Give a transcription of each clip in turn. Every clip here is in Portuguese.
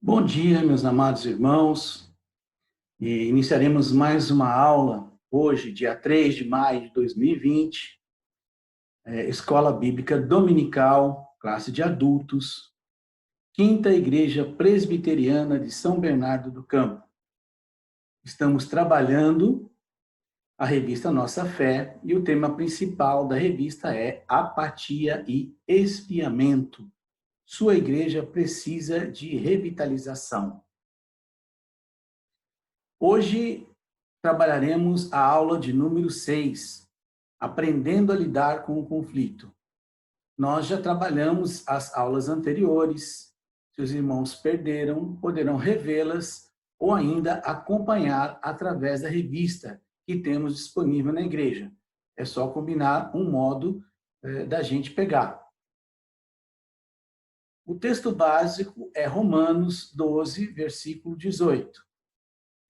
Bom dia, meus amados irmãos. Iniciaremos mais uma aula hoje, dia 3 de maio de 2020, Escola Bíblica Dominical, classe de adultos, Quinta Igreja Presbiteriana de São Bernardo do Campo. Estamos trabalhando a revista Nossa Fé e o tema principal da revista é Apatia e Esfriamento. Sua igreja precisa de revitalização. Hoje trabalharemos a aula de número 6, aprendendo a lidar com o conflito. Nós já trabalhamos as aulas anteriores. Se os irmãos perderam, poderão revê-las ou ainda acompanhar através da revista que temos disponível na igreja. É só combinar um modo da gente pegar. O texto básico é Romanos 12, versículo 18.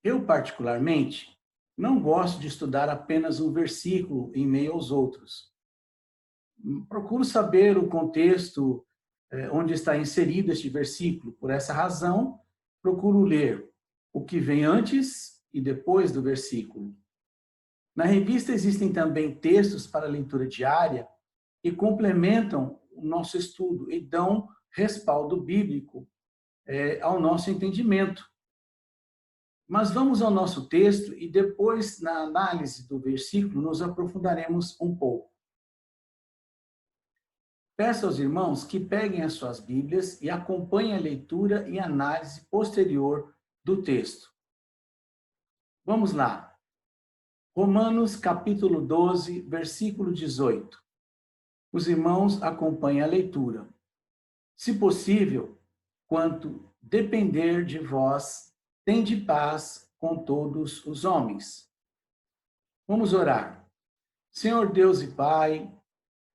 Eu, particularmente, não gosto de estudar apenas um versículo em meio aos outros. Procuro saber o contexto onde está inserido este versículo. Por essa razão, procuro ler o que vem antes e depois do versículo. Na revista existem também textos para leitura diária que complementam o nosso estudo e dão respaldo bíblico ao nosso entendimento. Mas vamos ao nosso texto e depois, na análise do versículo, nos aprofundaremos um pouco. Peço aos irmãos que peguem as suas Bíblias e acompanhem a leitura e análise posterior do texto. Vamos lá. Romanos capítulo 12, versículo 18. Os irmãos acompanhem a leitura. Se possível, quanto depender de vós, tende paz com todos os homens. Vamos orar. Senhor Deus e Pai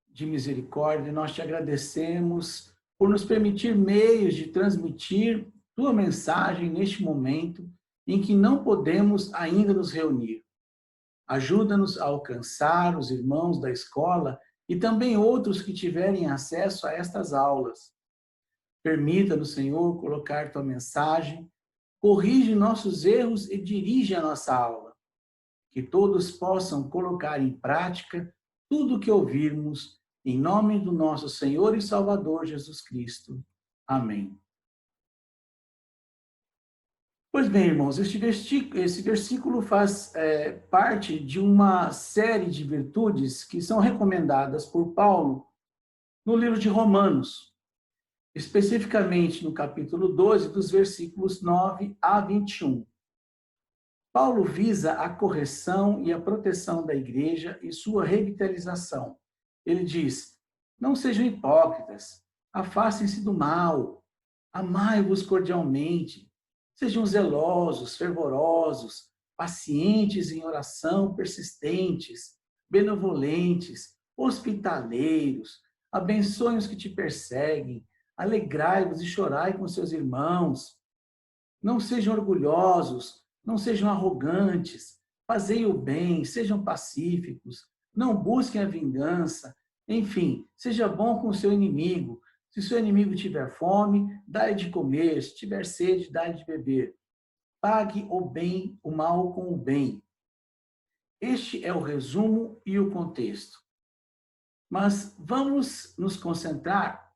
de misericórdia, nós te agradecemos por nos permitir meios de transmitir tua mensagem neste momento em que não podemos ainda nos reunir. Ajuda-nos a alcançar os irmãos da escola e também outros que tiverem acesso a estas aulas. Permita-nos, Senhor, colocar tua mensagem, corrige nossos erros e dirige a nossa aula. Que todos possam colocar em prática tudo o que ouvirmos, em nome do nosso Senhor e Salvador Jesus Cristo. Amém. Pois bem, irmãos, esse versículo faz parte de uma série de virtudes que são recomendadas por Paulo no livro de Romanos, especificamente no capítulo 12, dos versículos 9 a 21. Paulo visa a correção e a proteção da igreja e sua revitalização. Ele diz: não sejam hipócritas, afastem-se do mal, amai-vos cordialmente, sejam zelosos, fervorosos, pacientes em oração, persistentes, benevolentes, hospitaleiros, abençoem os que te perseguem, alegrai-vos e chorai com seus irmãos. Não sejam orgulhosos, não sejam arrogantes, fazei o bem, sejam pacíficos, não busquem a vingança, enfim, seja bom com o seu inimigo. Se seu inimigo tiver fome, dá-lhe de comer, se tiver sede, dá-lhe de beber. Pague o bem, o mal com o bem. Este é o resumo e o contexto. Mas vamos nos concentrar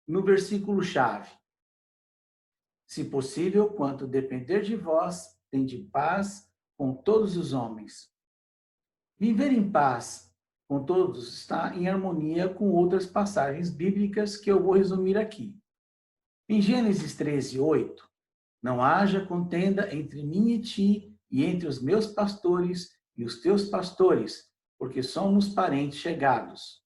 no versículo-chave. Se possível, quanto depender de vós, tende paz com todos os homens. Viver em paz com todos está em harmonia com outras passagens bíblicas que eu vou resumir aqui. Em Gênesis 13, 8, não haja contenda entre mim e ti, e entre os meus pastores e os teus pastores, porque somos parentes chegados.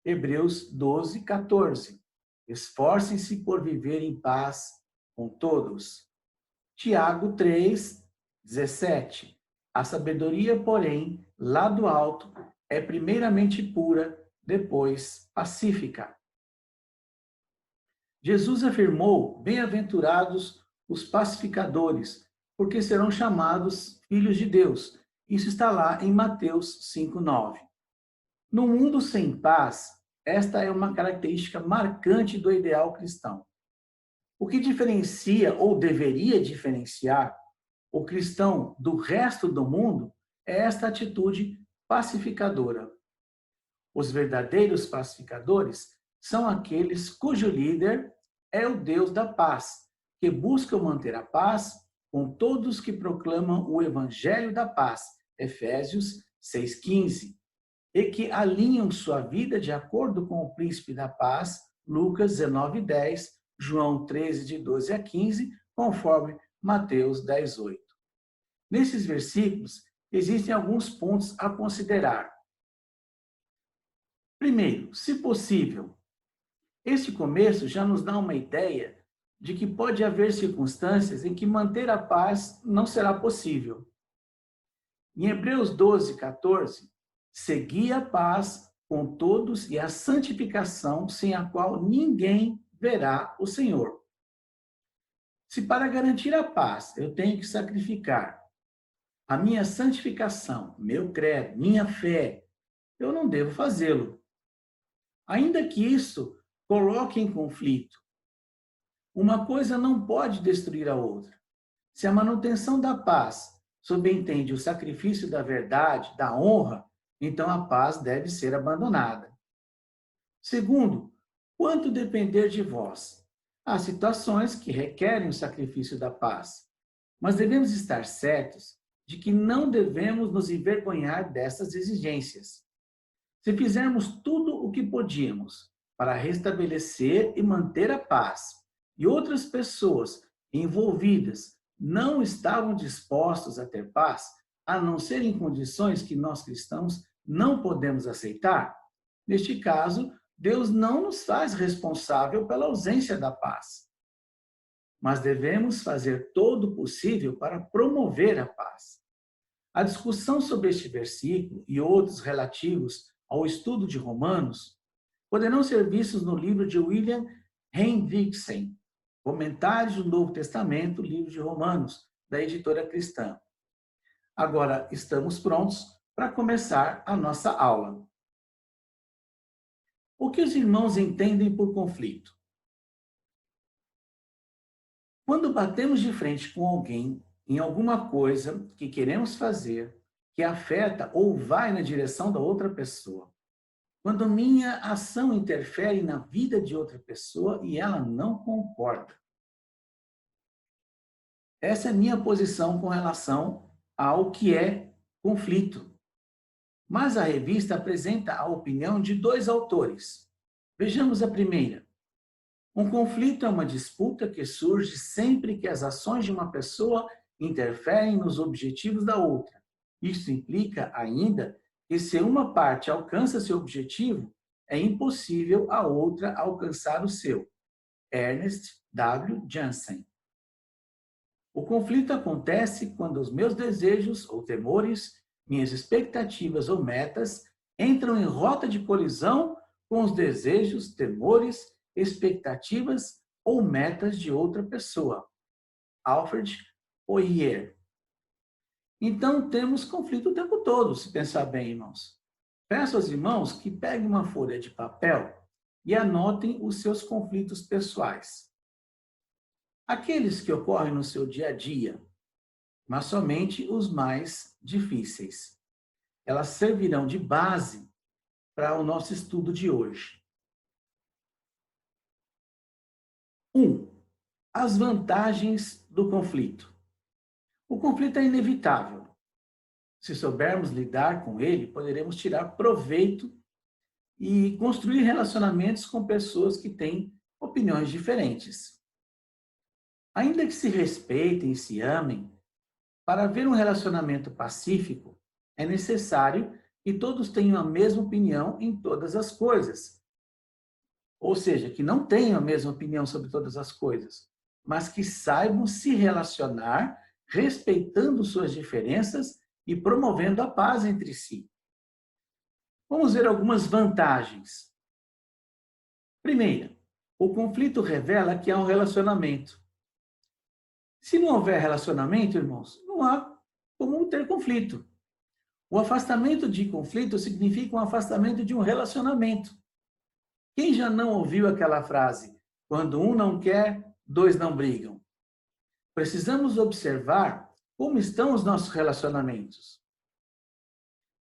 Hebreus 12, 14, esforcem-se por viver em paz com todos. Tiago 3, 17, a sabedoria, porém, lá do alto, é primeiramente pura, depois pacífica. Jesus afirmou: bem-aventurados os pacificadores, porque serão chamados filhos de Deus. Isso está lá em Mateus 5:9. No mundo sem paz, esta é uma característica marcante do ideal cristão. O que diferencia ou deveria diferenciar o cristão do resto do mundo é esta atitude pacificadora. Os verdadeiros pacificadores são aqueles cujo líder é o Deus da paz, que buscam manter a paz com todos que proclamam o evangelho da paz, Efésios 6,15, e que alinham sua vida de acordo com o príncipe da paz, Lucas 19,10, João 13, de 12 a 15, conforme Mateus 10,8. Nesses versículos, existem alguns pontos a considerar. Primeiro, se possível, este começo já nos dá uma ideia de que pode haver circunstâncias em que manter a paz não será possível. Em Hebreus 12:14, segui a paz com todos e a santificação, sem a qual ninguém verá o Senhor. Se para garantir a paz eu tenho que sacrificar a minha santificação, meu credo, minha fé, eu não devo fazê-lo. Ainda que isso coloque em conflito. Uma coisa não pode destruir a outra. Se a manutenção da paz subentende o sacrifício da verdade, da honra, então a paz deve ser abandonada. Segundo, quanto depender de vós? Há situações que requerem o sacrifício da paz, mas devemos estar certos de que não devemos nos envergonhar dessas exigências. Se fizermos tudo o que podíamos para restabelecer e manter a paz, e outras pessoas envolvidas não estavam dispostos a ter paz, a não ser em condições que nós cristãos não podemos aceitar, neste caso, Deus não nos faz responsável pela ausência da paz. Mas devemos fazer todo o possível para promover a paz. A discussão sobre este versículo e outros relativos ao estudo de Romanos poderão ser vistos no livro de William Hendrickson, Comentários do Novo Testamento, livro de Romanos, da editora cristã. Agora, estamos prontos para começar a nossa aula. O que os irmãos entendem por conflito? Quando batemos de frente com alguém em alguma coisa que queremos fazer, que afeta ou vai na direção da outra pessoa, quando minha ação interfere na vida de outra pessoa e ela não concorda. Essa é a minha posição com relação ao que é conflito. Mas a revista apresenta a opinião de dois autores. Vejamos a primeira. Um conflito é uma disputa que surge sempre que as ações de uma pessoa interferem nos objetivos da outra. Isso implica ainda que se uma parte alcança seu objetivo, é impossível a outra alcançar o seu. Ernest W. Jansen. O conflito acontece quando os meus desejos ou temores, minhas expectativas ou metas entram em rota de colisão com os desejos, temores, expectativas ou metas de outra pessoa. Alfred Oyer. Então, temos conflito o tempo todo, se pensar bem, irmãos. Peço aos irmãos que peguem uma folha de papel e anotem os seus conflitos pessoais. Aqueles que ocorrem no seu dia a dia, mas somente os mais difíceis. Elas servirão de base para o nosso estudo de hoje. 1. As vantagens do conflito. O conflito é inevitável. Se soubermos lidar com ele, poderemos tirar proveito e construir relacionamentos com pessoas que têm opiniões diferentes. Ainda que se respeitem e se amem, para haver um relacionamento pacífico, é necessário que todos tenham a mesma opinião em todas as coisas. Ou seja, que não tenham a mesma opinião sobre todas as coisas, mas que saibam se relacionar, respeitando suas diferenças e promovendo a paz entre si. Vamos ver algumas vantagens. Primeira, o conflito revela que há um relacionamento. Se não houver relacionamento, irmãos, não há como ter conflito. O afastamento de conflito significa um afastamento de um relacionamento. Quem já não ouviu aquela frase? Quando um não quer, dois não brigam. Precisamos observar como estão os nossos relacionamentos.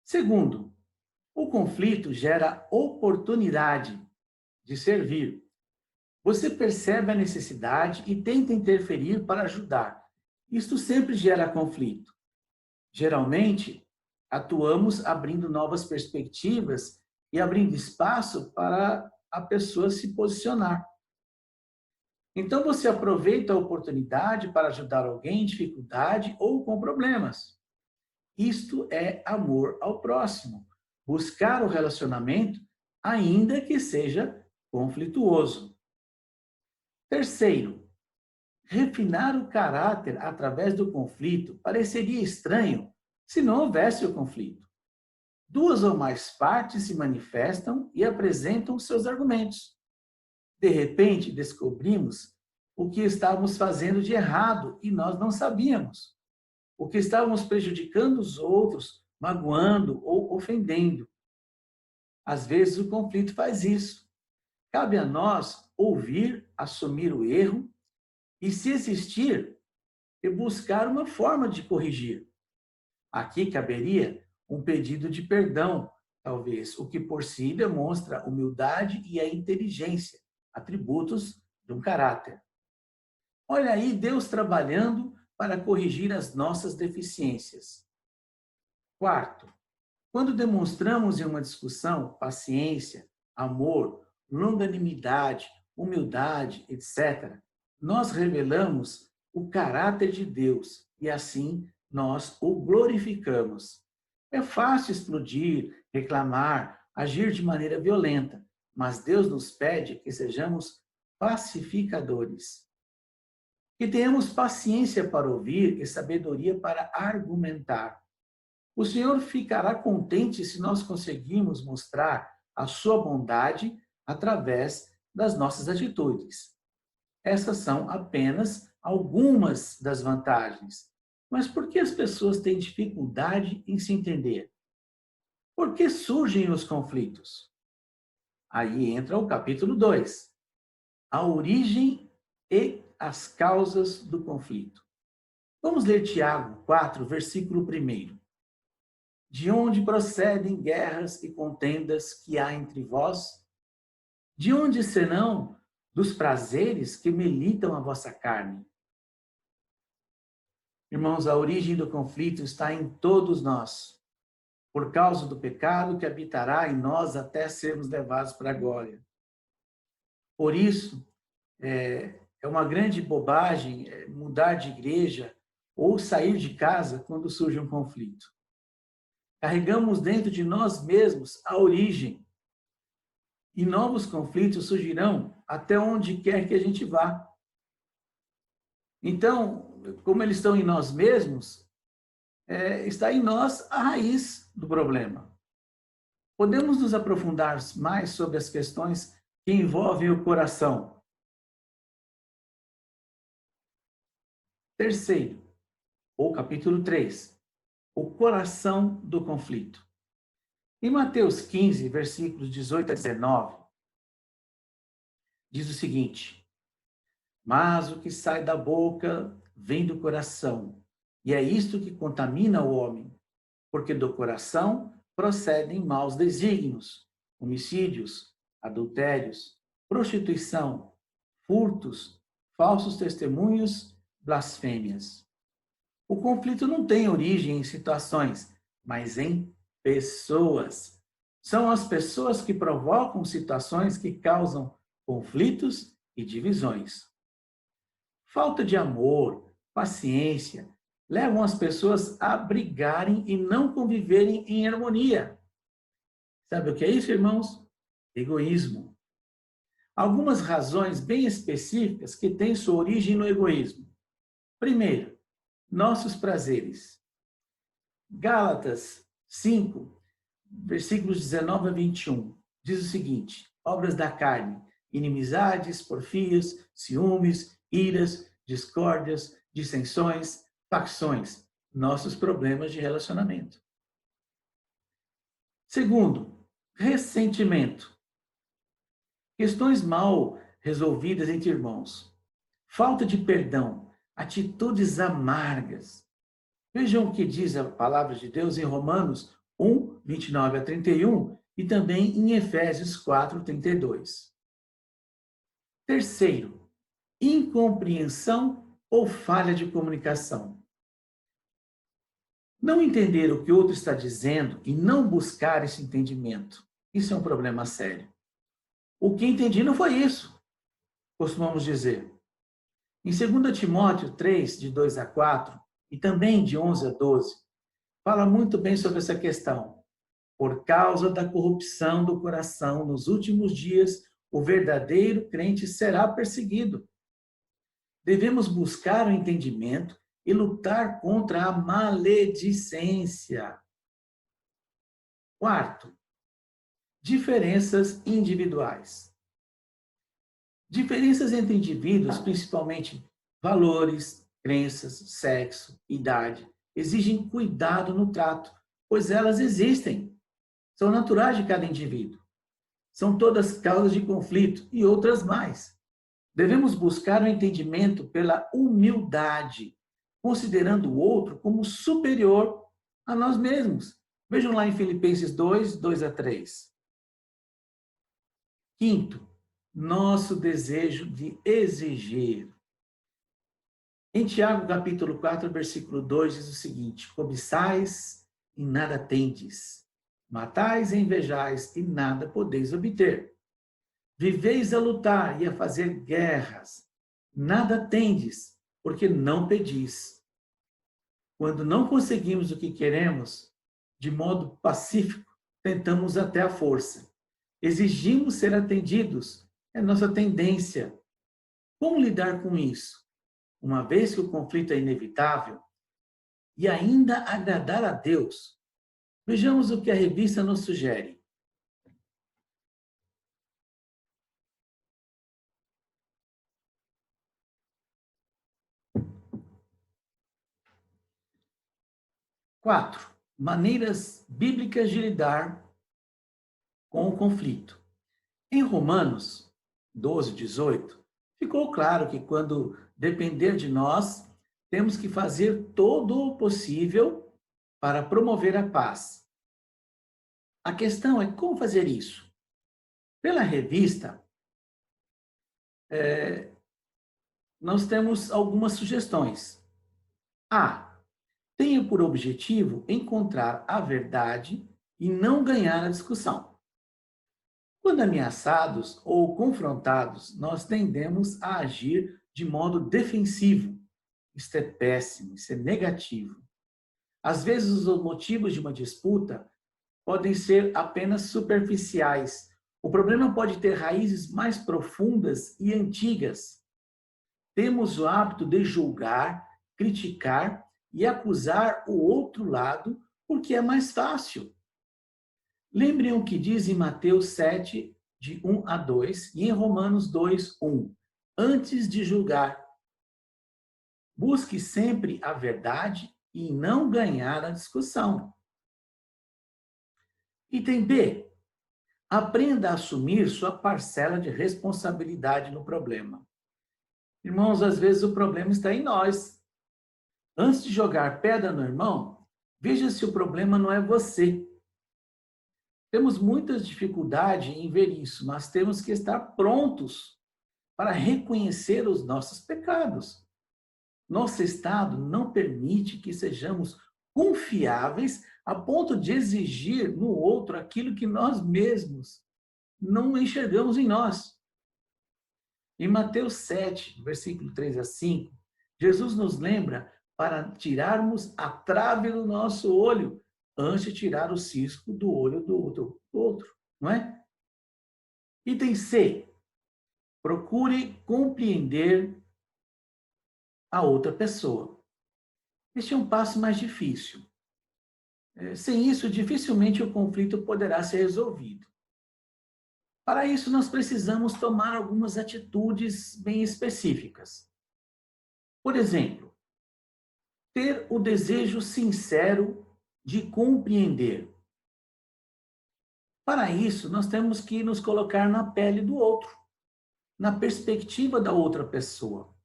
Segundo, o conflito gera oportunidade de servir. Você percebe a necessidade e tenta interferir para ajudar. Isto sempre gera conflito. Geralmente, atuamos abrindo novas perspectivas e abrindo espaço para a pessoa se posicionar. Então, você aproveita a oportunidade para ajudar alguém em dificuldade ou com problemas. Isto é amor ao próximo. Buscar o relacionamento, ainda que seja conflituoso. Terceiro, refinar o caráter através do conflito pareceria estranho se não houvesse o conflito. Duas ou mais partes se manifestam e apresentam seus argumentos. De repente, descobrimos o que estávamos fazendo de errado e nós não sabíamos. O que estávamos prejudicando os outros, magoando ou ofendendo. Às vezes o conflito faz isso. Cabe a nós ouvir, assumir o erro e, se existir, buscar uma forma de corrigir. Aqui caberia um pedido de perdão, talvez, o que por si demonstra humildade e a inteligência, atributos de um caráter. Olha aí Deus trabalhando para corrigir as nossas deficiências. Quarto, quando demonstramos em uma discussão paciência, amor, longanimidade, humildade, etc., nós revelamos o caráter de Deus e assim nós o glorificamos. É fácil explodir, reclamar, agir de maneira violenta, mas Deus nos pede que sejamos pacificadores. Que tenhamos paciência para ouvir e sabedoria para argumentar. O Senhor ficará contente se nós conseguirmos mostrar a sua bondade através das nossas atitudes. Essas são apenas algumas das vantagens. Mas por que as pessoas têm dificuldade em se entender? Por que surgem os conflitos? Aí entra o capítulo 2, a origem e as causas do conflito. Vamos ler Tiago 4, versículo 1. De onde procedem guerras e contendas que há entre vós? De onde senão dos prazeres que militam a vossa carne? Irmãos, a origem do conflito está em todos nós, por causa do pecado que habitará em nós até sermos levados para a glória. Por isso, é uma grande bobagem mudar de igreja ou sair de casa quando surge um conflito. Carregamos dentro de nós mesmos a origem. E novos conflitos surgirão até onde quer que a gente vá. Então, como eles estão em nós mesmos, está em nós a raiz do problema. Podemos nos aprofundar mais sobre as questões que envolvem o coração. Terceiro, ou capítulo 3, o coração do conflito. Em Mateus 15, versículos 18 a 19, diz o seguinte: mas o que sai da boca vem do coração, e é isto que contamina o homem, porque do coração procedem maus desígnios, homicídios, adultérios, prostituição, furtos, falsos testemunhos, blasfêmias. O conflito não tem origem em situações, mas em pessoas. São as pessoas que provocam situações que causam conflitos e divisões. Falta de amor, paciência, levam as pessoas a brigarem e não conviverem em harmonia. Sabe o que é isso, irmãos? Egoísmo. Algumas razões bem específicas que têm sua origem no egoísmo. Primeiro, nossos prazeres. Gálatas 5, versículos 19 a 21, diz o seguinte: obras da carne, inimizades, porfias, ciúmes, iras, discórdias, dissensões, facções, nossos problemas de relacionamento. Segundo, ressentimento. Questões mal resolvidas entre irmãos. falta de perdão, atitudes amargas. Vejam o que diz a palavra de Deus em Romanos 1, 29 a 31 e também em Efésios 4, 32. Terceiro, incompreensão ou falha de comunicação. Não entender o que o outro está dizendo e não buscar esse entendimento. Isso é um problema sério. O que entendi não foi isso, costumamos dizer. Em 2 Timóteo 3, de 2 a 4, e também de 11 a 12, fala muito bem sobre essa questão. Por causa da corrupção do coração, nos últimos dias, o verdadeiro crente será perseguido. Devemos buscar o entendimento e lutar contra a maledicência. Quarto, diferenças individuais. Diferenças entre indivíduos, principalmente valores, crenças, sexo, idade, exigem cuidado no trato, pois elas existem. São naturais de cada indivíduo. São todas causas de conflito e outras mais. Devemos buscar o entendimento pela humildade, considerando o outro como superior a nós mesmos. Vejam lá em Filipenses 2, 2 a 3. Quinto, nosso desejo de exigir. Em Tiago, capítulo 4, versículo 2, diz o seguinte: cobiçais e nada tendes, matais e invejais e nada podeis obter. Viveis a lutar e a fazer guerras, nada tendes, porque não pedis. Quando não conseguimos o que queremos, de modo pacífico, tentamos até a força. Exigimos ser atendidos, é nossa tendência. Como lidar com isso? Uma vez que o conflito é inevitável, e ainda agradar a Deus. Vejamos o que a revista nos sugere. Quatro, maneiras bíblicas de lidar com o conflito. Em Romanos 12, 18, ficou claro que quando depender de nós, temos que fazer todo o possível para promover a paz. A questão é como fazer isso. Pela revista, nós temos algumas sugestões. A. Tenha por objetivo encontrar a verdade e não ganhar a discussão. Quando ameaçados ou confrontados, nós tendemos a agir de modo defensivo. Isto é péssimo, isso é negativo. Às vezes, os motivos de uma disputa podem ser apenas superficiais. O problema pode ter raízes mais profundas e antigas. Temos o hábito de julgar, criticar e acusar o outro lado porque é mais fácil. Lembrem o que diz em Mateus 7, de 1 a 2 e em Romanos 2, 1. Antes de julgar, busque sempre a verdade e não ganhar a discussão. Item B. Aprenda a assumir sua parcela de responsabilidade no problema. Irmãos, às vezes o problema está em nós. Antes de jogar pedra no irmão, veja se o problema não é você. Temos muitas dificuldades em ver isso, mas temos que estar prontos para reconhecer os nossos pecados. Nosso estado não permite que sejamos confiáveis a ponto de exigir no outro aquilo que nós mesmos não enxergamos em nós. Em Mateus 7, versículo 3 a 5, Jesus nos lembra para tirarmos a trave do nosso olho antes de tirar o cisco do olho do outro, não é? Item C. Procure compreender a outra pessoa. Este é um passo mais difícil. Sem isso, dificilmente o conflito poderá ser resolvido. Para isso, nós precisamos tomar algumas atitudes bem específicas. Por exemplo, ter o desejo sincero de compreender. Para isso, nós temos que nos colocar na pele do outro, na perspectiva da outra pessoa.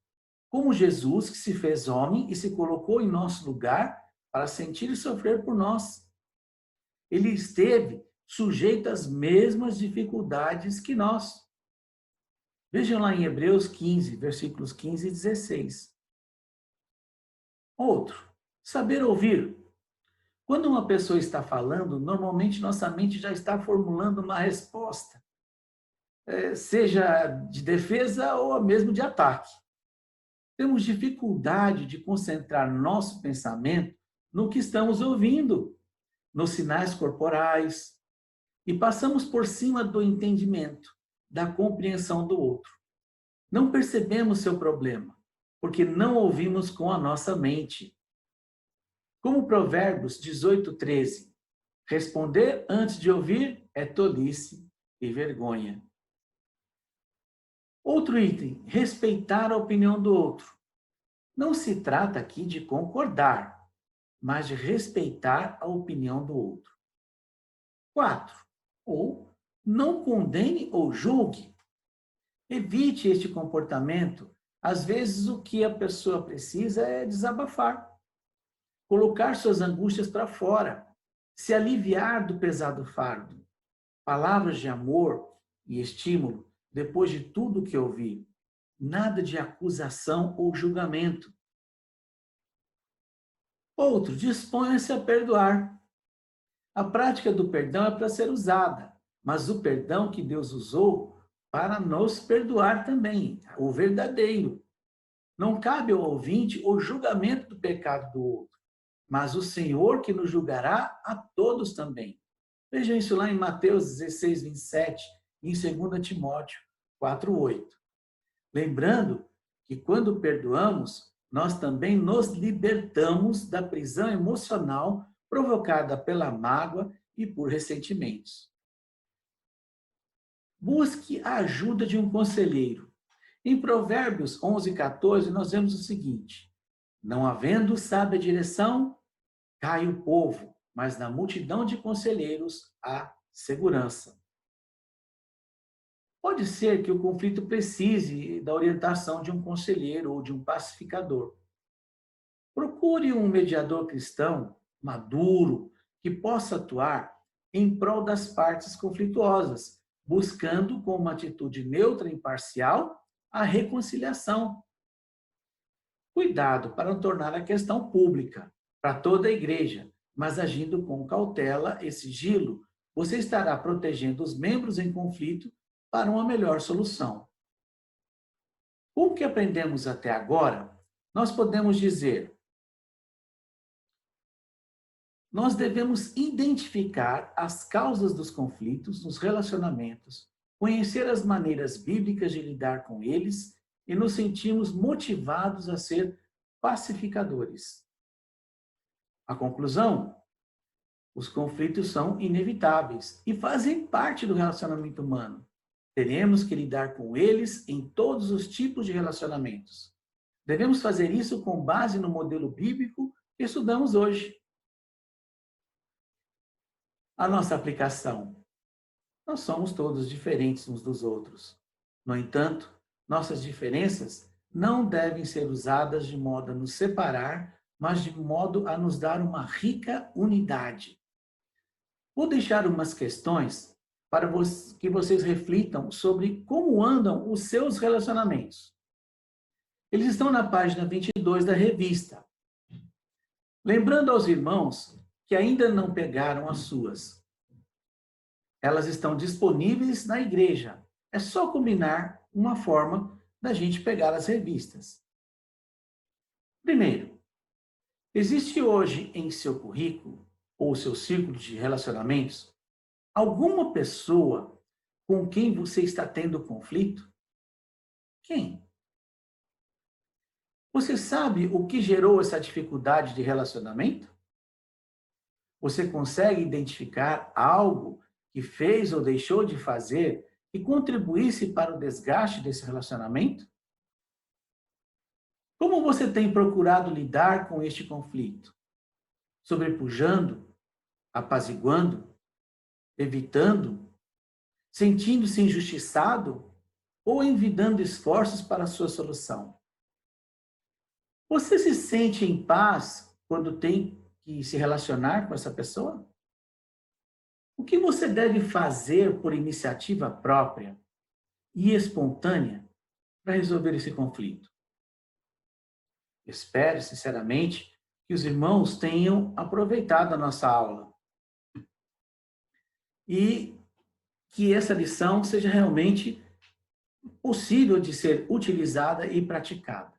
como Jesus, que se fez homem e se colocou em nosso lugar para sentir e sofrer por nós. Ele esteve sujeito às mesmas dificuldades que nós. Vejam lá em Hebreus 15, versículos 15 e 16. Outro, saber ouvir. Quando uma pessoa está falando, normalmente nossa mente já está formulando uma resposta, seja de defesa ou mesmo de ataque. Temos dificuldade de concentrar nosso pensamento no que estamos ouvindo, nos sinais corporais, e passamos por cima do entendimento, da compreensão do outro. Não percebemos seu problema, porque não ouvimos com a nossa mente. Como Provérbios 18:13, responder antes de ouvir é tolice e vergonha. Outro item, respeitar a opinião do outro. Não se trata aqui de concordar, mas de respeitar a opinião do outro. 4. Ou não condene ou julgue. Evite este comportamento. Às vezes o que a pessoa precisa é desabafar, colocar suas angústias para fora, se aliviar do pesado fardo. Palavras de amor e estímulo depois de tudo que ouvi. Nada de acusação ou julgamento. Outro, disponha-se a perdoar. A prática do perdão é para ser usada, mas o perdão que Deus usou para nos perdoar também, o verdadeiro. Não cabe ao ouvinte o julgamento do pecado do outro, mas o Senhor que nos julgará a todos também. Vejam isso lá em Mateus 16, 27 e em 2 Timóteo 4, 8. Lembrando que quando perdoamos, nós também nos libertamos da prisão emocional provocada pela mágoa e por ressentimentos. Busque a ajuda de um conselheiro. Em Provérbios 11, 14, nós vemos o seguinte: não havendo sábia direção, cai o povo, mas na multidão de conselheiros há segurança. Pode ser que o conflito precise da orientação de um conselheiro ou de um pacificador. Procure um mediador cristão, maduro, que possa atuar em prol das partes conflituosas, buscando, com uma atitude neutra e imparcial, a reconciliação. Cuidado para não tornar a questão pública, para toda a igreja, mas agindo com cautela e sigilo, você estará protegendo os membros em conflito para uma melhor solução. O que aprendemos até agora, nós podemos dizer: nós devemos identificar as causas dos conflitos nos relacionamentos, conhecer as maneiras bíblicas de lidar com eles e nos sentirmos motivados a ser pacificadores. A conclusão: os conflitos são inevitáveis e fazem parte do relacionamento humano. Teremos que lidar com eles em todos os tipos de relacionamentos. Devemos fazer isso com base no modelo bíblico que estudamos hoje. A nossa aplicação. Nós somos todos diferentes uns dos outros. No entanto, nossas diferenças não devem ser usadas de modo a nos separar, mas de modo a nos dar uma rica unidade. Vou deixar umas questões para que vocês reflitam sobre como andam os seus relacionamentos. Eles estão na página 22 da revista. Lembrando aos irmãos que ainda não pegaram as suas. Elas estão disponíveis na igreja. É só combinar uma forma da gente pegar as revistas. Primeiro, existe hoje em seu currículo ou seu círculo de relacionamentos alguma pessoa com quem você está tendo conflito? Quem? Você sabe o que gerou essa dificuldade de relacionamento? Você consegue identificar algo que fez ou deixou de fazer que contribuísse para o desgaste desse relacionamento? Como você tem procurado lidar com este conflito? Sobrepujando, apaziguando, evitando, sentindo-se injustiçado ou envidando esforços para a sua solução? Você se sente em paz quando tem que se relacionar com essa pessoa? O que você deve fazer por iniciativa própria e espontânea para resolver esse conflito? Espero, sinceramente, que os irmãos tenham aproveitado a nossa aula e que essa lição seja realmente possível de ser utilizada e praticada.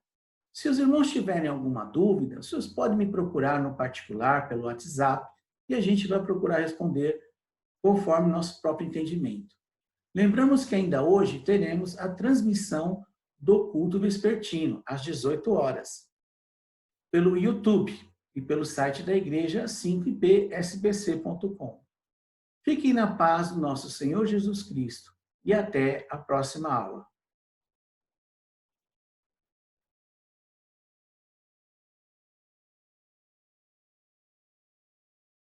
Se os irmãos tiverem alguma dúvida, vocês podem me procurar no particular, pelo WhatsApp, e a gente vai procurar responder conforme nosso próprio entendimento. Lembramos que ainda hoje teremos a transmissão do culto vespertino, às 18 horas, pelo YouTube e pelo site da igreja 5ipsbc.com. Fiquem na paz do nosso Senhor Jesus Cristo e até a próxima aula.